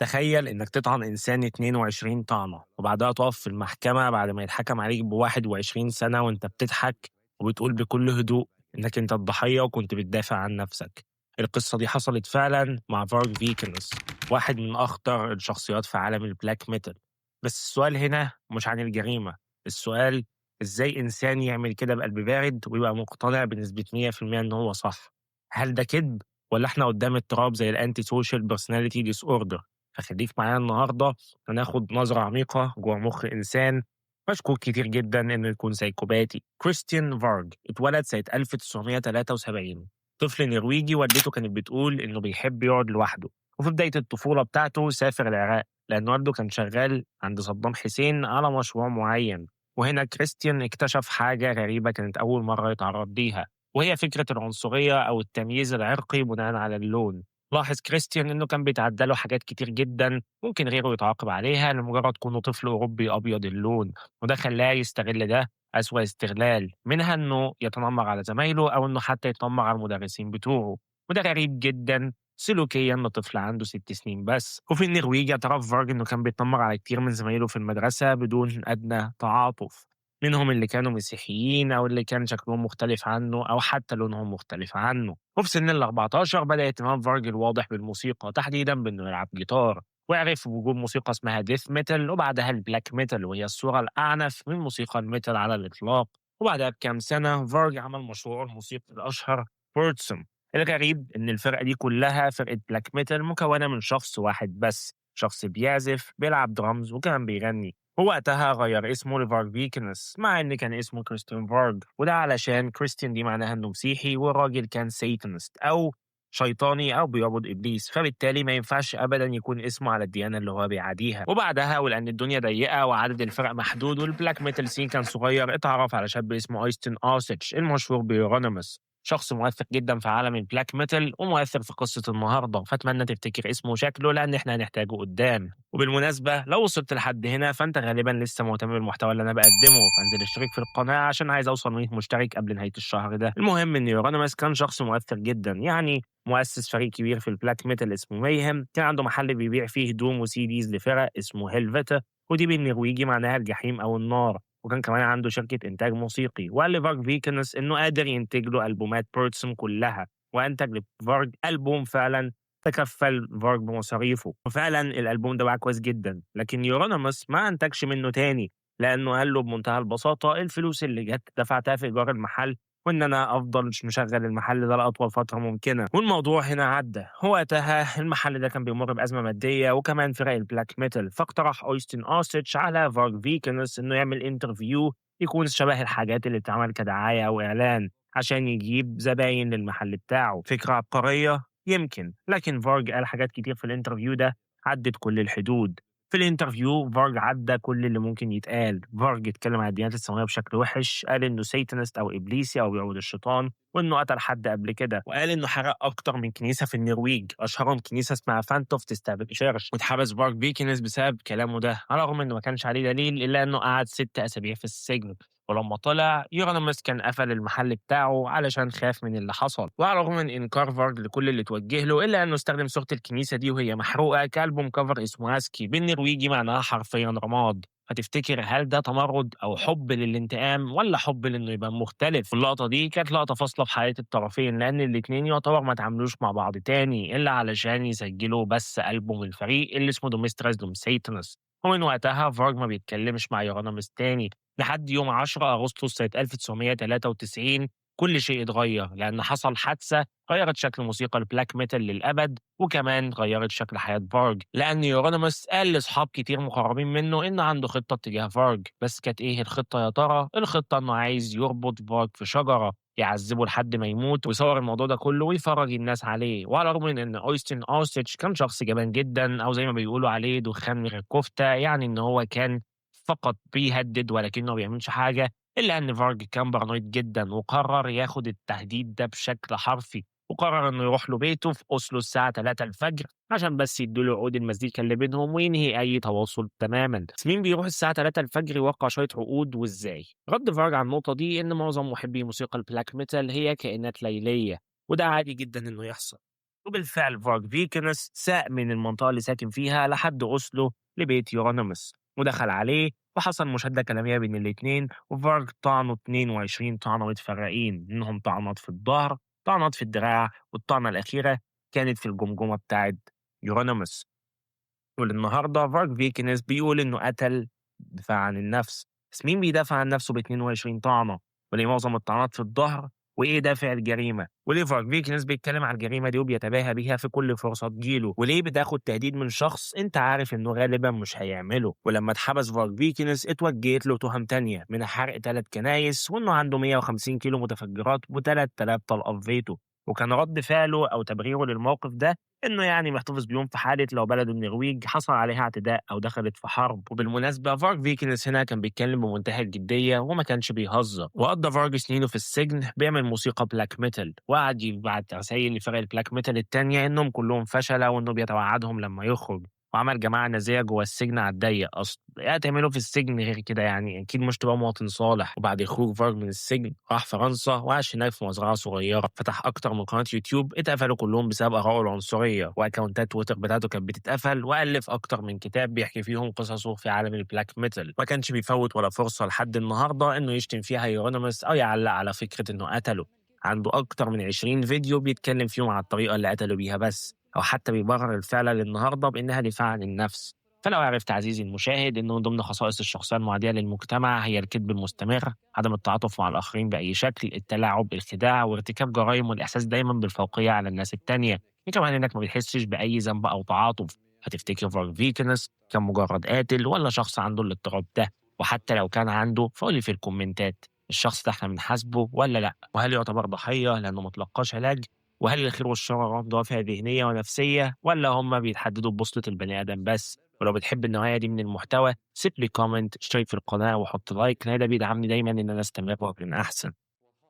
تخيل إنك تطعن إنسان 22 طعنة وبعدها تقف في المحكمة بعد ما يتحكم عليك ب21 سنة وأنت بتضحك وبتقول بكل هدوء إنك أنت الضحية وكنت بتدافع عن نفسك. القصة دي حصلت فعلا مع فارج فيكنس، واحد من أخطر الشخصيات في عالم البلاك ميتال. بس السؤال هنا مش عن الجريمة، السؤال إزاي إنسان يعمل كده بقلب بارد ويبقى مقتنع بنسبة 100% إن هو صح؟ هل ده كذب ولا إحنا قدام اضطراب زي الأنتي سوشيال بيرسوناليتي ديس أوردر؟ فخليك معايا النهارده هناخد نظرة عميقة جوه مخ إنسان مشكوك كتير جدا إنه يكون سايكوباتي. كريستيان فارج اتولد سنة 1973، طفل نرويجي. والدته كانت بتقول إنه بيحب يقعد لوحده، وفي بداية الطفولة بتاعته سافر العراق لأن والده كان شغال عند صدام حسين على مشروع معين. وهنا كريستيان اكتشف حاجة غريبة كانت أول مرة يتعرض ليها، وهي فكرة العنصرية أو التمييز العرقي بناء على اللون. لاحظ كريستيان إنه كان بيتعدى له حاجات كتير جدًا ممكن غيره يتعاقب عليها لمجرد كونه طفل أوروبي أبيض اللون، وده خلاه يستغل ده أسوأ استغلال، منها إنه يتنمر على زمايله أو إنه حتى يتنمر على المدرسين بتوعه، وده غريب جدًا سلوكيًا لطفل عنده 6 سنين بس. وفي النرويج اعترف فارج إنه كان بيتنمر على كتير من زمايله في المدرسة بدون أدنى تعاطف، منهم اللي كانوا مسيحيين أو اللي كان شكلهم مختلف عنه أو حتى لونهم مختلف عنه. وفي سن ال14 بدأ اهتمام فارج الواضح بالموسيقى، تحديدا بإنه يلعب جيتار، وعرف بوجود موسيقى اسمها ديث ميتال وبعدها البلاك ميتال، وهي الصورة الأعنف من موسيقى الميتال على الإطلاق. وبعدها بكام سنة فارج عمل مشروعه الموسيقي الأشهر بيرتسون. الغريب إن الفرقة دي كلها فرقة بلاك ميتال مكونة من شخص واحد بس، شخص بيعزف بيلعب درامز وكمان بيغني. ووقتها غير اسمه لفارج فيكنس مع ان كان اسمه كريستيان فارج، وده علشان كريستيان دي معناها انه مسيحي والراجل كان سيتانست او شيطاني او بيعبد ابليس، فبالتالي ما ينفعش ابدا يكون اسمه على الديانه اللي هو بيعاديها. وبعدها ولان الدنيا ضيقه وعدد الفرق محدود والبلاك ميتال سين كان صغير، اتعرف على شاب اسمه ايستن اوسيتش المشهور بيورونيموس، شخص مؤثر جدا في عالم البلاك ميتال ومؤثر في قصه النهارده، فاتمنى تفتكر اسمه وشكله لان احنا هنحتاجه قدام. وبالمناسبة لو وصلت لحد هنا فأنت غالبا لسه مهتم بالمحتوى اللي أنا بقدمه، فانزل اشترك في القناة عشان عايز أوصل 100 مشترك قبل نهاية الشهر ده. المهم إن يورانوماس كان شخص مؤثر جدا، يعني مؤسس فريق كبير في البلاك ميتال اسمه ميهم، كان عنده محل بيبيع فيه هدوم وسي ديز لفرق اسمه هيلفيتا، ودي بالنرويجي معناها الجحيم أو النار. وكان كمان عنده شركة إنتاج موسيقي، وقال لفارج فيكنس إنه قادر ينتج له ألبومات بيرتسون كلها، وأنتج لفارج ألبوم فعلا تكفّل فارج بمصاريفه، وفعلًا الألبوم ده باع كويس جدًا، لكن يورونيموس ما أنتجش منه تاني، لأنه قال له بمنتهى البساطة الفلوس اللي جات دفعتها في إيجار المحل، وإن أنا أفضل مشغّل المحل ده لأطول فترة ممكنة، والموضوع هنا عدّى. وقتها المحل ده كان بيمُر بأزمة مادية وكمان فرق البلاك ميتال، فاقترح أويستن أوسيتش على فارج فيكنس إنه يعمل interview يكون شبه الحاجات اللي بتتعمل كدعاية أو إعلان، عشان يجيب زباين للمحل بتاعه. فكرة عبقرية يمكن، لكن فارج قال حاجات كتير في الانترفيو ده عدت كل الحدود. في الانترفيو فارج عدى كل اللي ممكن يتقال. فارج اتكلم عن الديانات السماوية بشكل وحش، قال انه سيتانست او ابليسي او بيعبد الشيطان، وانه قتل حد قبل كده، وقال انه حرق اكتر من كنيسه في النرويج، اشهرهم كنيسه اسمها فانتوف تستقبل شيرش. واتحبس فارج بيكنس بسبب كلامه ده، على الرغم انه ما كانش عليه دليل الا انه قعد 6 اسابيع في السجن. ولما طلع يورانومس كان قفل المحل بتاعه علشان خاف من اللي حصل. وعلى الرغم من انكار فارج لكل اللي توجه له الا انه استخدم صورة الكنيسة دي وهي محروقة كالبوم كفر اسمه اسكي بالنرويجي معناها حرفيا رماد. فتفتكر هل ده تمرد او حب للانتقام ولا حب لانه يبقى مختلف؟ واللقطة دي كانت لقطة فاصلة في حياة الطرفين، لان الاتنين يعتبر ما تعاملوش مع بعض تاني الا علشان يسجلوا بس ألبوم الفريق اللي اسمه دوميستراس دوم سيتانس. ومن وقتها فارج ما بيتكلمش مع يورانومس تاني لحد يوم 10 أغسطس سنة 1993. كل شيء اتغير لأن حصل حادثة غيرت شكل موسيقى البلاك ميتال للأبد، وكمان غيرت شكل حياة فارج، لأن يورونيموس قال لأصحاب كتير مقربين منه إن عنده خطة تجاه فارج. بس كانت إيه الخطة يا ترى؟ الخطة إنه عايز يربط فارج في شجرة يعذبه لحد ما يموت ويصور الموضوع ده كله ويفرج الناس عليه. وعلى الرغم من ان اويستن اوستش كان شخص جبان جدا او زي ما بيقولوا عليه دخان من غير كفته، يعني ان هو كان فقط بيهدد ولكنه ما بيعملش حاجة، إلا إن فارج كان بارانويد جدًا وقرر ياخد التهديد ده بشكل حرفي، وقرر إنه يروح له بيته في أوسلو الساعة 3:00 عشان بس يدّوا له عقود المزيكا اللي بينهم وينهي أي تواصل تمامًا. بس مين بيروح الساعة 3:00 يوقّع شوية عقود وإزاي؟ رد فارج على النقطة دي إن معظم محبي موسيقى البلاك ميتال هي كائنات ليلية، وده عادي جدًا إنه يحصل. وبالفعل فارج فيكنس ساق من المنطقة اللي ساكن فيها لحد أوسلو لبيت يورونيموس ودخل عليه، وحصل مشادة كلامية بين الاتنين، وفارج طعنه 22 طعنة متفرقين، منهم طعنات في الظهر، طعنات في الدراع، والطعنة الأخيرة كانت في الجمجمة بتاعت يورونيموس. وللنهارده فارج فيكنس بيقول إنه قتل دفاع عن النفس. بس مين بيدافع عن نفسه ب 22 طعنة؟ وليه معظم الطعنات في الظهر؟ وإيه دافع الجريمة؟ وليه فارج فيكنس بيتكلم عن الجريمة دي وبيتباهى بيها في كل فرصة تجيله؟ وليه بتاخد تهديد من شخص أنت عارف إنه غالبا مش هيعمله؟ ولما اتحبس فارج فيكنس اتوجهت له تهم تانية من حرق 3 كنايس، وإنه عنده 150 كيلو متفجرات و3000 طلقة في بيته. وكان رد فعله أو تبريره للموقف ده إنه يعني محتفظ بيهم في حالة لو بلده النرويج حصل عليها اعتداء أو دخلت في حرب. وبالمناسبة فارج فيكنس هنا كان بيتكلم بمنتهى الجدية وما كانش بيهزر، وقضى فارج سنينه في السجن بيعمل موسيقى بلاك ميتال، وقعد يبعت رسايل لفرق البلاك ميتال التانية إنهم كلهم فشلة وإنه بيتوعدهم لما يخرج، وعمل جماعة نازية جوه السجن على الضيق أصلا. إيه هتعملوا في السجن غير كده؟ يعني أكيد مش تبقى مواطن صالح. وبعد خروج فارج من السجن راح فرنسا وعاش هناك في مزرعة صغيرة، فتح أكتر من قناة يوتيوب اتقفلوا كلهم بسبب آرائه العنصرية، وأكونتات تويتر بتاعته كانت بتتقفل، وألف أكتر من كتاب بيحكي فيهم قصصه في عالم البلاك ميتال. ما كانش بيفوت ولا فرصة لحد النهاردة إنه يشتم فيها هيرونيموس أو يعلق على فكرة إنه قتله. عنده أكتر من 20 فيديو بيتكلم فيهم على الطريقة اللي قتلوا بيها بس، أو حتى بيبرر الفعل للنهاردة بإنها دفاع عن النفس. فلو عرفت عزيزي المشاهد إنه من ضمن خصائص الشخصية المعادية للمجتمع هي الكذب المستمر، عدم التعاطف مع الآخرين بأي شكل، التلاعب، الخداع، وارتكاب جرائم، والإحساس دايما بالفوقية على الناس التانية، كمان إنك ما بتحسش بأي ذنب أو تعاطف، هتفتكر فارج فيكنس كان مجرد قاتل ولا شخص عنده الاضطراب ده؟ وحتى لو كان عنده فقولي في الكومنتات، الشخص ده احنا بنحاسبه ولا لأ؟ وهل يعتبر ضحية لأنه متلقاش علاج؟ وهل الخير والشر وراهم دوافع ذهنية ونفسية ولا هم بيتحددوا ببوصلة البني آدم بس؟ ولو بتحب النوعية دي من المحتوى سيب لي كومنت، اشترك في القناة وحط لايك، لأن ده بيدعمني دايما إن أنا أستمر وأكون أحسن.